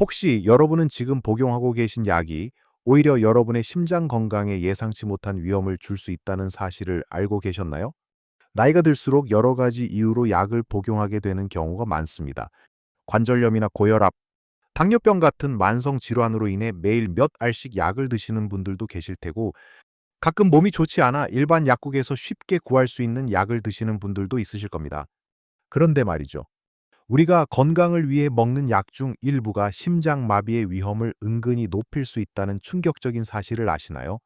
혹시 여러분은 지금 복용하고 계신 약이 오히려 여러분의 심장 건강에 예상치 못한 위험을 줄 수 있다는 사실을 알고 계셨나요? 나이가 들수록 여러 가지 이유로 약을 복용하게 되는 경우가 많습니다. 관절염이나 고혈압, 당뇨병 같은 만성 질환으로 인해 매일 몇 알씩 약을 드시는 분들도 계실 테고, 가끔 몸이 좋지 않아 일반 약국에서 쉽게 구할 수 있는 약을 드시는 분들도 있으실 겁니다. 그런데 말이죠. 우리가 건강을 위해 먹는 약 중 일부가 심장마비의 위험을 은근히 높일 수 있다는 충격적인 사실을 아시나요?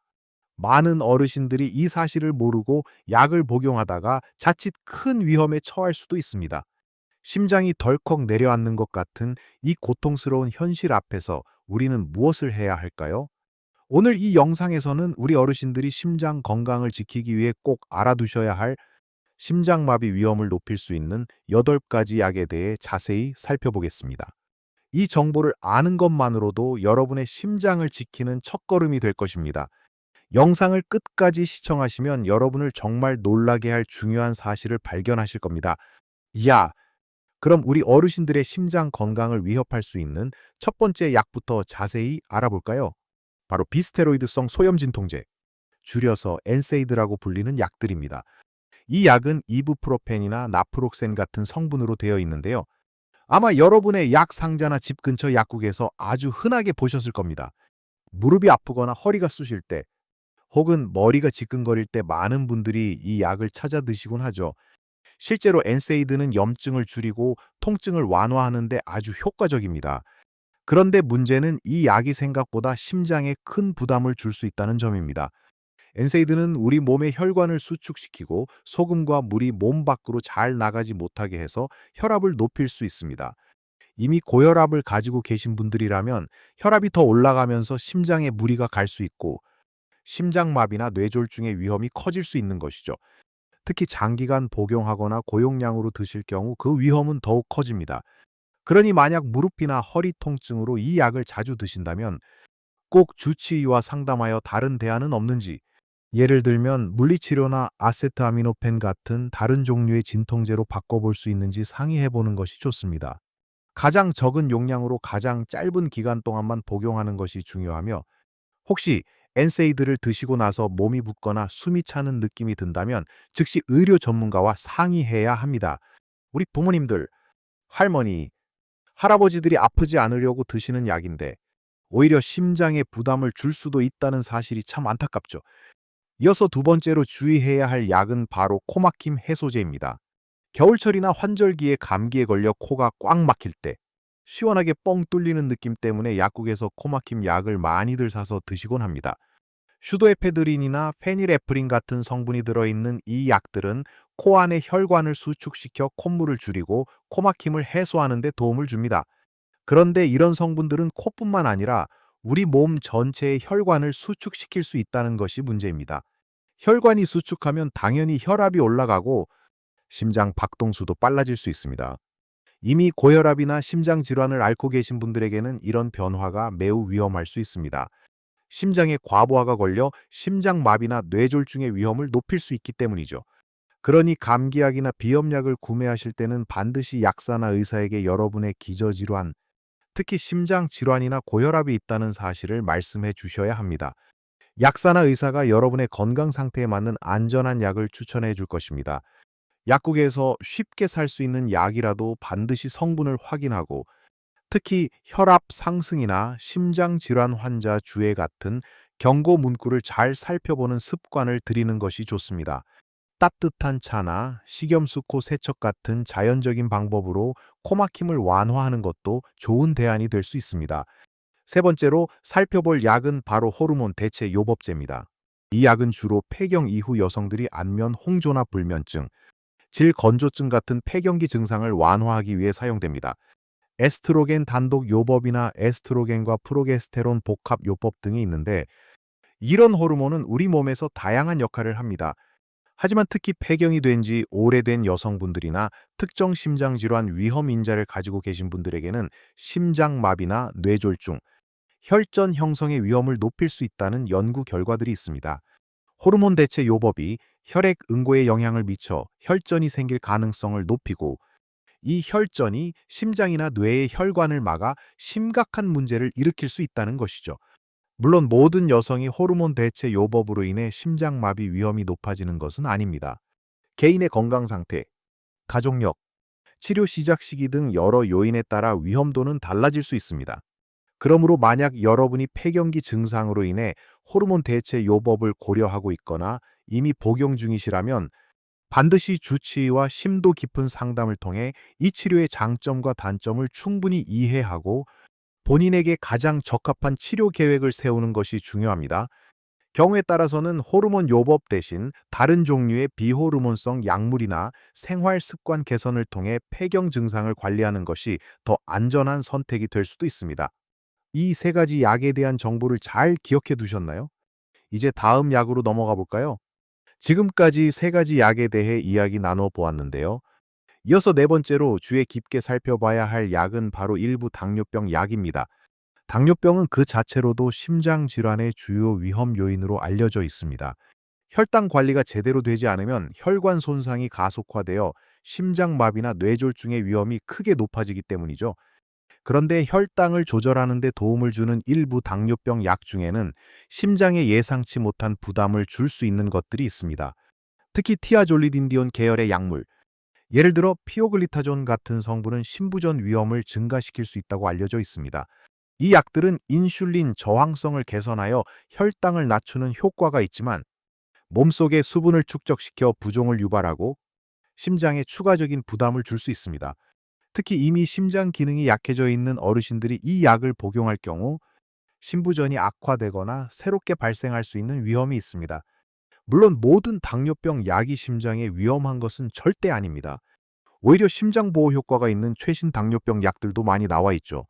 많은 어르신들이 이 사실을 모르고 약을 복용하다가 자칫 큰 위험에 처할 수도 있습니다. 심장이 덜컥 내려앉는 것 같은 이 고통스러운 현실 앞에서 우리는 무엇을 해야 할까요? 오늘 이 영상에서는 우리 어르신들이 심장 건강을 지키기 위해 꼭 알아두셔야 할 심장마비 위험을 높일 수 있는 8가지 약에 대해 자세히 살펴보겠습니다. 이 정보를 아는 것만으로도 여러분의 심장을 지키는 첫걸음이 될 것입니다. 영상을 끝까지 시청하시면 여러분을 정말 놀라게 할 중요한 사실을 발견하실 겁니다. 야, 그럼 우리 어르신들의 심장 건강을 위협할 수 있는 첫 번째 약부터 자세히 알아볼까요? 바로 비스테로이드성 소염진통제, 줄여서 엔세이드라고 불리는 약들입니다. 이 약은 이부프로펜이나 나프록센 같은 성분으로 되어 있는데요. 아마 여러분의 약 상자나 집 근처 약국에서 아주 흔하게 보셨을 겁니다. 무릎이 아프거나 허리가 쑤실 때, 혹은 머리가 지끈거릴 때 많은 분들이 이 약을 찾아 드시곤 하죠. 실제로 엔세이드는 염증을 줄이고 통증을 완화하는 데 아주 효과적입니다. 그런데 문제는 이 약이 생각보다 심장에 큰 부담을 줄 수 있다는 점입니다. 엔세이드는 우리 몸의 혈관을 수축시키고 소금과 물이 몸 밖으로 잘 나가지 못하게 해서 혈압을 높일 수 있습니다. 이미 고혈압을 가지고 계신 분들이라면 혈압이 더 올라가면서 심장에 무리가 갈 수 있고 심장마비나 뇌졸중의 위험이 커질 수 있는 것이죠. 특히 장기간 복용하거나 고용량으로 드실 경우 그 위험은 더욱 커집니다. 그러니 만약 무릎이나 허리 통증으로 이 약을 자주 드신다면 꼭 주치의와 상담하여 다른 대안은 없는지, 예를 들면 물리치료나 아세트아미노펜 같은 다른 종류의 진통제로 바꿔볼 수 있는지 상의해보는 것이 좋습니다. 가장 적은 용량으로 가장 짧은 기간 동안만 복용하는 것이 중요하며, 혹시 엔세이드를 드시고 나서 몸이 붓거나 숨이 차는 느낌이 든다면 즉시 의료 전문가와 상의해야 합니다. 우리 부모님들, 할머니, 할아버지들이 아프지 않으려고 드시는 약인데 오히려 심장에 부담을 줄 수도 있다는 사실이 참 안타깝죠. 이어서 두 번째로 주의해야 할 약은 바로 코막힘 해소제입니다. 겨울철이나 환절기에 감기에 걸려 코가 꽉 막힐 때 시원하게 뻥 뚫리는 느낌 때문에 약국에서 코막힘 약을 많이들 사서 드시곤 합니다. 슈도에페드린이나 페닐에프린 같은 성분이 들어있는 이 약들은 코 안의 혈관을 수축시켜 콧물을 줄이고 코막힘을 해소하는 데 도움을 줍니다. 그런데 이런 성분들은 코뿐만 아니라 우리 몸 전체의 혈관을 수축시킬 수 있다는 것이 문제입니다. 혈관이 수축하면 당연히 혈압이 올라가고 심장 박동수도 빨라질 수 있습니다. 이미 고혈압이나 심장 질환을 앓고 계신 분들에게는 이런 변화가 매우 위험할 수 있습니다. 심장에 과부하가 걸려 심장마비나 뇌졸중의 위험을 높일 수 있기 때문이죠. 그러니 감기약이나 비염약을 구매하실 때는 반드시 약사나 의사에게 여러분의 기저질환, 특히 심장 질환이나 고혈압이 있다는 사실을 말씀해 주셔야 합니다. 약사나 의사가 여러분의 건강 상태에 맞는 안전한 약을 추천해 줄 것입니다. 약국에서 쉽게 살 수 있는 약이라도 반드시 성분을 확인하고, 특히 혈압 상승이나 심장 질환 환자 주의 같은 경고 문구를 잘 살펴보는 습관을 들이는 것이 좋습니다. 따뜻한 차나 식염수코 세척 같은 자연적인 방법으로 코막힘을 완화하는 것도 좋은 대안이 될 수 있습니다. 세 번째로 살펴볼 약은 바로 호르몬 대체 요법제입니다. 이 약은 주로 폐경 이후 여성들이 안면 홍조나 불면증, 질건조증 같은 폐경기 증상을 완화하기 위해 사용됩니다. 에스트로겐 단독 요법이나 에스트로겐과 프로게스테론 복합 요법 등이 있는데, 이런 호르몬은 우리 몸에서 다양한 역할을 합니다. 하지만 특히 폐경이 된 지 오래된 여성분들이나 특정 심장질환 위험 인자를 가지고 계신 분들에게는 심장마비나 뇌졸중, 혈전 형성의 위험을 높일 수 있다는 연구 결과들이 있습니다. 호르몬 대체 요법이 혈액 응고에 영향을 미쳐 혈전이 생길 가능성을 높이고, 이 혈전이 심장이나 뇌의 혈관을 막아 심각한 문제를 일으킬 수 있다는 것이죠. 물론 모든 여성이 호르몬 대체 요법으로 인해 심장마비 위험이 높아지는 것은 아닙니다. 개인의 건강 상태, 가족력, 치료 시작 시기 등 여러 요인에 따라 위험도는 달라질 수 있습니다. 그러므로 만약 여러분이 폐경기 증상으로 인해 호르몬 대체 요법을 고려하고 있거나 이미 복용 중이시라면 반드시 주치의와 심도 깊은 상담을 통해 이 치료의 장점과 단점을 충분히 이해하고 본인에게 가장 적합한 치료 계획을 세우는 것이 중요합니다. 경우에 따라서는 호르몬 요법 대신 다른 종류의 비호르몬성 약물이나 생활 습관 개선을 통해 폐경 증상을 관리하는 것이 더 안전한 선택이 될 수도 있습니다. 이 세 가지 약에 대한 정보를 잘 기억해 두셨나요? 이제 다음 약으로 넘어가 볼까요? 지금까지 세 가지 약에 대해 이야기 나눠 보았는데요. 이어서 네 번째로 주의 깊게 살펴봐야 할 약은 바로 일부 당뇨병 약입니다. 당뇨병은 그 자체로도 심장 질환의 주요 위험 요인으로 알려져 있습니다. 혈당 관리가 제대로 되지 않으면 혈관 손상이 가속화되어 심장마비나 뇌졸중의 위험이 크게 높아지기 때문이죠. 그런데 혈당을 조절하는 데 도움을 주는 일부 당뇨병 약 중에는 심장에 예상치 못한 부담을 줄 수 있는 것들이 있습니다. 특히 티아졸리딘디온 계열의 약물, 예를 들어 피오글리타존 같은 성분은 심부전 위험을 증가시킬 수 있다고 알려져 있습니다. 이 약들은 인슐린 저항성을 개선하여 혈당을 낮추는 효과가 있지만 몸속에 수분을 축적시켜 부종을 유발하고 심장에 추가적인 부담을 줄 수 있습니다. 특히 이미 심장 기능이 약해져 있는 어르신들이 이 약을 복용할 경우 심부전이 악화되거나 새롭게 발생할 수 있는 위험이 있습니다. 물론 모든 당뇨병 약이 심장에 위험한 것은 절대 아닙니다. 오히려 심장 보호 효과가 있는 최신 당뇨병 약들도 많이 나와 있죠.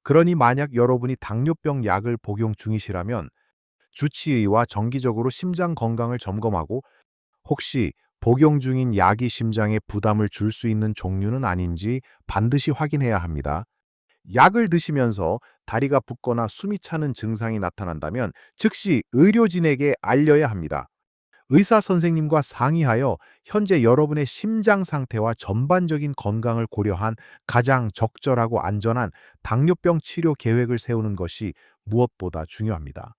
그러니 만약 여러분이 당뇨병 약을 복용 중이시라면 주치의와 정기적으로 심장 건강을 점검하고 혹시 복용 중인 약이 심장에 부담을 줄 수 있는 종류는 아닌지 반드시 확인해야 합니다. 약을 드시면서 다리가 붓거나 숨이 차는 증상이 나타난다면 즉시 의료진에게 알려야 합니다. 의사 선생님과 상의하여 현재 여러분의 심장 상태와 전반적인 건강을 고려한 가장 적절하고 안전한 당뇨병 치료 계획을 세우는 것이 무엇보다 중요합니다.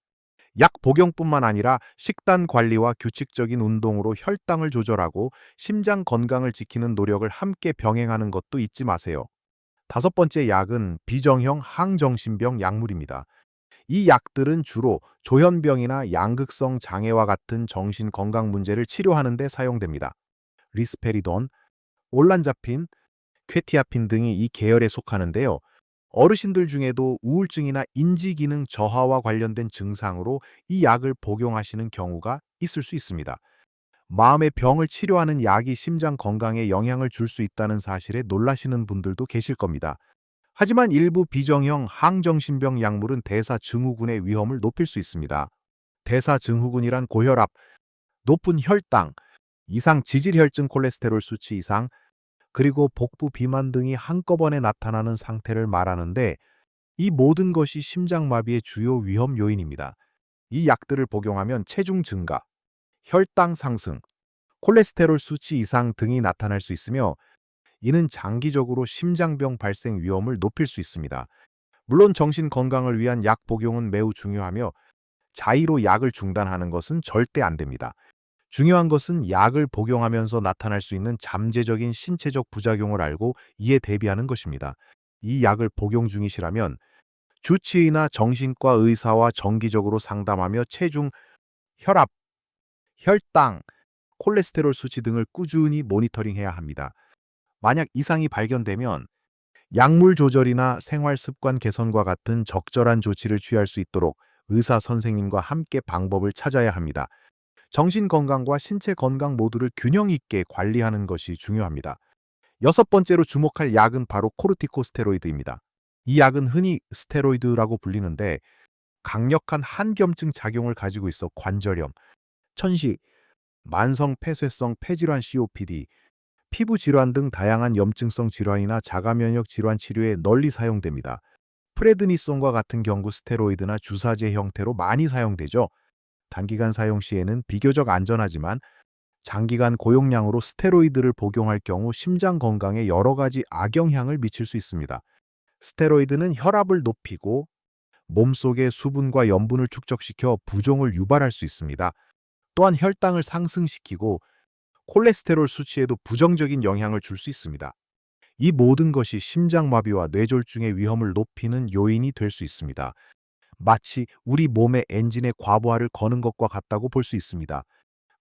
약 복용뿐만 아니라 식단 관리와 규칙적인 운동으로 혈당을 조절하고 심장 건강을 지키는 노력을 함께 병행하는 것도 잊지 마세요. 다섯 번째 약은 비정형 항정신병 약물입니다. 이 약들은 주로 조현병이나 양극성 장애와 같은 정신 건강 문제를 치료하는 데 사용됩니다. 리스페리돈, 올란자핀, 퀘티아핀 등이 이 계열에 속하는데요. 어르신들 중에도 우울증이나 인지기능 저하와 관련된 증상으로 이 약을 복용하시는 경우가 있을 수 있습니다. 마음의 병을 치료하는 약이 심장 건강에 영향을 줄 수 있다는 사실에 놀라시는 분들도 계실 겁니다. 하지만 일부 비정형 항정신병 약물은 대사증후군의 위험을 높일 수 있습니다. 대사증후군이란 고혈압, 높은 혈당, 이상 지질혈증 콜레스테롤 수치 이상, 그리고 복부 비만 등이 한꺼번에 나타나는 상태를 말하는데 이 모든 것이 심장마비의 주요 위험 요인입니다. 이 약들을 복용하면 체중 증가, 혈당 상승, 콜레스테롤 수치 이상 등이 나타날 수 있으며 이는 장기적으로 심장병 발생 위험을 높일 수 있습니다. 물론 정신 건강을 위한 약 복용은 매우 중요하며 자의로 약을 중단하는 것은 절대 안 됩니다. 중요한 것은 약을 복용하면서 나타날 수 있는 잠재적인 신체적 부작용을 알고 이에 대비하는 것입니다. 이 약을 복용 중이시라면 주치의나 정신과 의사와 정기적으로 상담하며 체중, 혈압, 혈당, 콜레스테롤 수치 등을 꾸준히 모니터링해야 합니다. 만약 이상이 발견되면 약물 조절이나 생활 습관 개선과 같은 적절한 조치를 취할 수 있도록 의사 선생님과 함께 방법을 찾아야 합니다. 정신 건강과 신체 건강 모두를 균형 있게 관리하는 것이 중요합니다. 여섯 번째로 주목할 약은 바로 코르티코스테로이드입니다. 이 약은 흔히 스테로이드라고 불리는데 강력한 한겸증 작용을 가지고 있어 관절염, 천식, 만성 폐쇄성 폐질환 COPD, 피부 질환 등 다양한 염증성 질환이나 자가 면역 질환 치료에 널리 사용됩니다. 프레드니손과 같은 경구 스테로이드나 주사제 형태로 많이 사용되죠. 단기간 사용 시에는 비교적 안전하지만 장기간 고용량으로 스테로이드를 복용할 경우 심장 건강에 여러 가지 악영향을 미칠 수 있습니다. 스테로이드는 혈압을 높이고 몸속의 수분과 염분을 축적시켜 부종을 유발할 수 있습니다. 또한 혈당을 상승시키고 콜레스테롤 수치에도 부정적인 영향을 줄 수 있습니다. 이 모든 것이 심장마비와 뇌졸중의 위험을 높이는 요인이 될 수 있습니다. 마치 우리 몸의 엔진의 과부하를 거는 것과 같다고 볼 수 있습니다.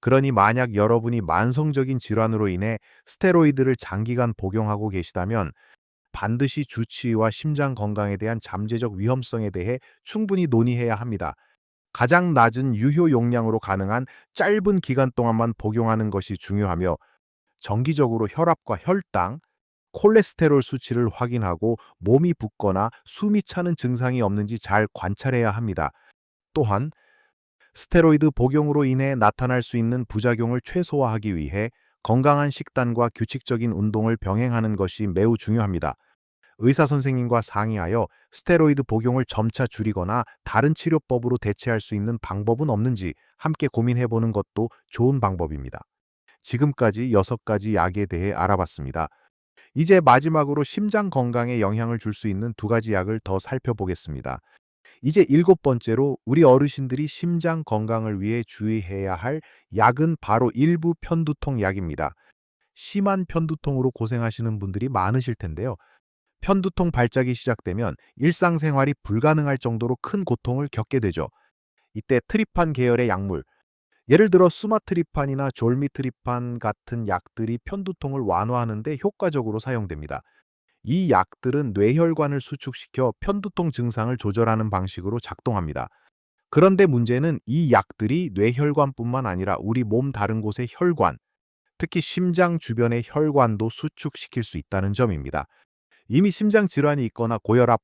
그러니 만약 여러분이 만성적인 질환으로 인해 스테로이드를 장기간 복용하고 계시다면 반드시 주치의와 심장 건강에 대한 잠재적 위험성에 대해 충분히 논의해야 합니다. 가장 낮은 유효 용량으로 가능한 짧은 기간 동안만 복용하는 것이 중요하며 정기적으로 혈압과 혈당, 콜레스테롤 수치를 확인하고 몸이 붓거나 숨이 차는 증상이 없는지 잘 관찰해야 합니다. 또한 스테로이드 복용으로 인해 나타날 수 있는 부작용을 최소화하기 위해 건강한 식단과 규칙적인 운동을 병행하는 것이 매우 중요합니다. 의사 선생님과 상의하여 스테로이드 복용을 점차 줄이거나 다른 치료법으로 대체할 수 있는 방법은 없는지 함께 고민해 보는 것도 좋은 방법입니다. 지금까지 6가지 약에 대해 알아봤습니다. 이제 마지막으로 심장 건강에 영향을 줄 수 있는 2가지 약을 더 살펴보겠습니다. 이제 7번째로 우리 어르신들이 심장 건강을 위해 주의해야 할 약은 바로 일부 편두통 약입니다. 심한 편두통으로 고생하시는 분들이 많으실 텐데요. 편두통 발작이 시작되면 일상생활이 불가능할 정도로 큰 고통을 겪게 되죠. 이때 트리판 계열의 약물, 예를 들어 수마트리판이나 졸미트리판 같은 약들이 편두통을 완화하는 데 효과적으로 사용됩니다. 이 약들은 뇌혈관을 수축시켜 편두통 증상을 조절하는 방식으로 작동합니다. 그런데 문제는 이 약들이 뇌혈관뿐만 아니라 우리 몸 다른 곳의 혈관, 특히 심장 주변의 혈관도 수축시킬 수 있다는 점입니다. 이미 심장 질환이 있거나 고혈압,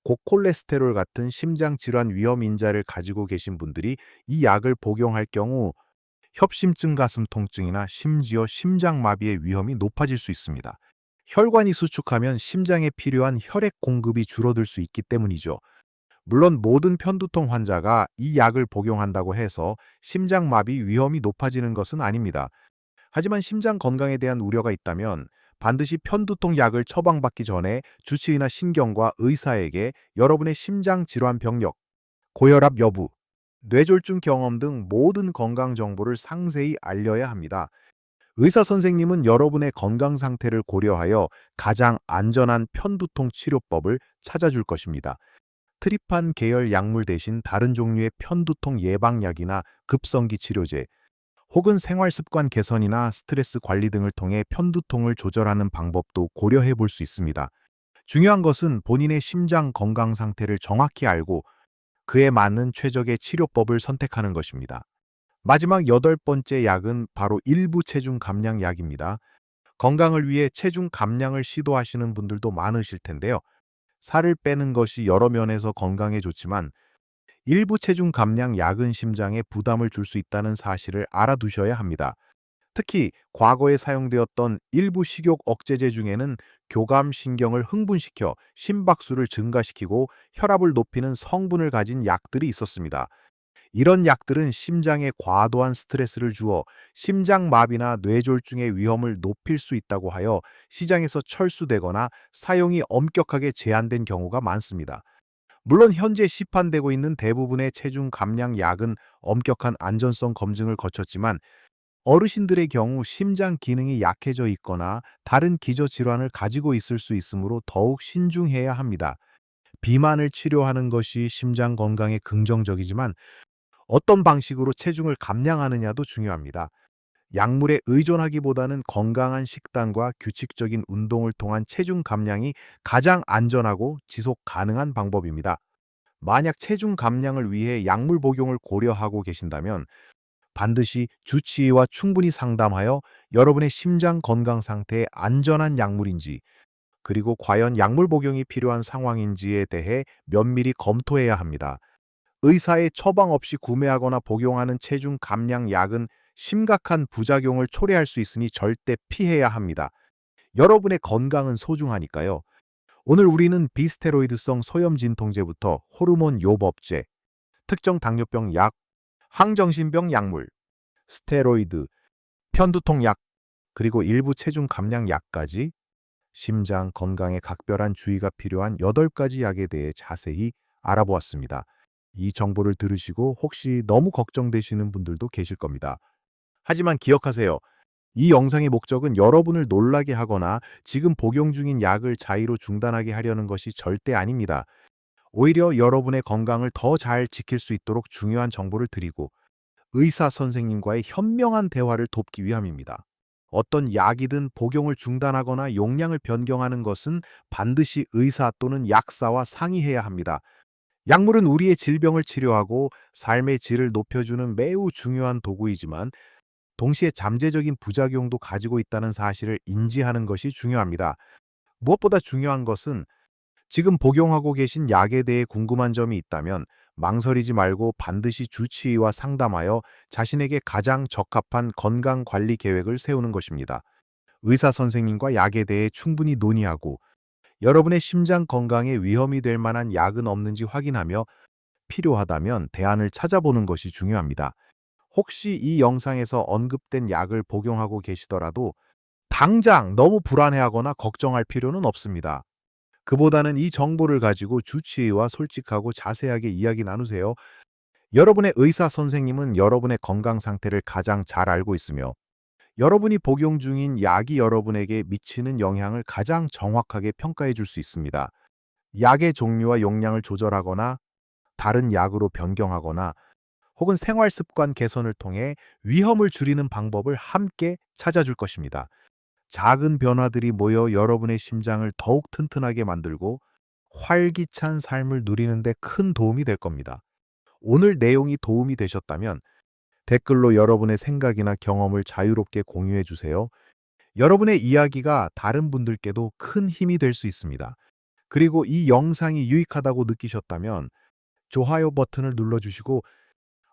고콜레스테롤 같은 심장 질환 위험 인자를 가지고 계신 분들이 이 약을 복용할 경우 협심증 가슴 통증이나 심지어 심장마비의 위험이 높아질 수 있습니다. 혈관이 수축하면 심장에 필요한 혈액 공급이 줄어들 수 있기 때문이죠. 물론 모든 편두통 환자가 이 약을 복용한다고 해서 심장마비 위험이 높아지는 것은 아닙니다. 하지만 심장 건강에 대한 우려가 있다면 반드시 편두통 약을 처방받기 전에 주치의나 신경과 의사에게 여러분의 심장 질환 병력, 고혈압 여부, 뇌졸중 경험 등 모든 건강 정보를 상세히 알려야 합니다. 의사 선생님은 여러분의 건강 상태를 고려하여 가장 안전한 편두통 치료법을 찾아줄 것입니다. 트리판 계열 약물 대신 다른 종류의 편두통 예방약이나 급성기 치료제, 혹은 생활습관 개선이나 스트레스 관리 등을 통해 편두통을 조절하는 방법도 고려해 볼 수 있습니다. 중요한 것은 본인의 심장 건강 상태를 정확히 알고 그에 맞는 최적의 치료법을 선택하는 것입니다. 마지막 8번째 약은 바로 일부 체중 감량 약입니다. 건강을 위해 체중 감량을 시도하시는 분들도 많으실 텐데요. 살을 빼는 것이 여러 면에서 건강에 좋지만 일부 체중 감량 약은 심장에 부담을 줄 수 있다는 사실을 알아두셔야 합니다. 특히 과거에 사용되었던 일부 식욕 억제제 중에는 교감신경을 흥분시켜 심박수를 증가시키고 혈압을 높이는 성분을 가진 약들이 있었습니다. 이런 약들은 심장에 과도한 스트레스를 주어 심장마비나 뇌졸중의 위험을 높일 수 있다고 하여 시장에서 철수되거나 사용이 엄격하게 제한된 경우가 많습니다. 물론 현재 시판되고 있는 대부분의 체중 감량 약은 엄격한 안전성 검증을 거쳤지만 어르신들의 경우 심장 기능이 약해져 있거나 다른 기저질환을 가지고 있을 수 있으므로 더욱 신중해야 합니다. 비만을 치료하는 것이 심장 건강에 긍정적이지만 어떤 방식으로 체중을 감량하느냐도 중요합니다. 약물에 의존하기보다는 건강한 식단과 규칙적인 운동을 통한 체중 감량이 가장 안전하고 지속 가능한 방법입니다. 만약 체중 감량을 위해 약물 복용을 고려하고 계신다면 반드시 주치의와 충분히 상담하여 여러분의 심장 건강 상태에 안전한 약물인지 그리고 과연 약물 복용이 필요한 상황인지에 대해 면밀히 검토해야 합니다. 의사의 처방 없이 구매하거나 복용하는 체중 감량 약은 심각한 부작용을 초래할 수 있으니 절대 피해야 합니다. 여러분의 건강은 소중하니까요. 오늘 우리는 비스테로이드성 소염 진통제부터 호르몬 요법제, 특정 당뇨병 약, 항정신병 약물, 스테로이드, 편두통 약, 그리고 일부 체중 감량 약까지 심장 건강에 각별한 주의가 필요한 8가지 약에 대해 자세히 알아보았습니다. 이 정보를 들으시고 혹시 너무 걱정되시는 분들도 계실 겁니다. 하지만 기억하세요. 이 영상의 목적은 여러분을 놀라게 하거나 지금 복용 중인 약을 자의로 중단하게 하려는 것이 절대 아닙니다. 오히려 여러분의 건강을 더 잘 지킬 수 있도록 중요한 정보를 드리고 의사 선생님과의 현명한 대화를 돕기 위함입니다. 어떤 약이든 복용을 중단하거나 용량을 변경하는 것은 반드시 의사 또는 약사와 상의해야 합니다. 약물은 우리의 질병을 치료하고 삶의 질을 높여주는 매우 중요한 도구이지만 동시에 잠재적인 부작용도 가지고 있다는 사실을 인지하는 것이 중요합니다. 무엇보다 중요한 것은 지금 복용하고 계신 약에 대해 궁금한 점이 있다면 망설이지 말고 반드시 주치의와 상담하여 자신에게 가장 적합한 건강관리 계획을 세우는 것입니다. 의사 선생님과 약에 대해 충분히 논의하고 여러분의 심장 건강에 위험이 될 만한 약은 없는지 확인하며 필요하다면 대안을 찾아보는 것이 중요합니다. 혹시 이 영상에서 언급된 약을 복용하고 계시더라도 당장 너무 불안해하거나 걱정할 필요는 없습니다. 그보다는 이 정보를 가지고 주치의와 솔직하고 자세하게 이야기 나누세요. 여러분의 의사 선생님은 여러분의 건강 상태를 가장 잘 알고 있으며 여러분이 복용 중인 약이 여러분에게 미치는 영향을 가장 정확하게 평가해 줄 수 있습니다. 약의 종류와 용량을 조절하거나 다른 약으로 변경하거나 혹은 생활 습관 개선을 통해 위험을 줄이는 방법을 함께 찾아줄 것입니다. 작은 변화들이 모여 여러분의 심장을 더욱 튼튼하게 만들고 활기찬 삶을 누리는 데 큰 도움이 될 겁니다. 오늘 내용이 도움이 되셨다면 댓글로 여러분의 생각이나 경험을 자유롭게 공유해 주세요. 여러분의 이야기가 다른 분들께도 큰 힘이 될 수 있습니다. 그리고 이 영상이 유익하다고 느끼셨다면 좋아요 버튼을 눌러주시고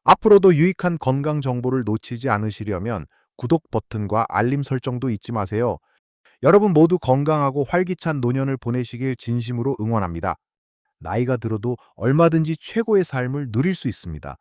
앞으로도 유익한 건강 정보를 놓치지 않으시려면 구독 버튼과 알림 설정도 잊지 마세요. 여러분 모두 건강하고 활기찬 노년을 보내시길 진심으로 응원합니다. 나이가 들어도 얼마든지 최고의 삶을 누릴 수 있습니다.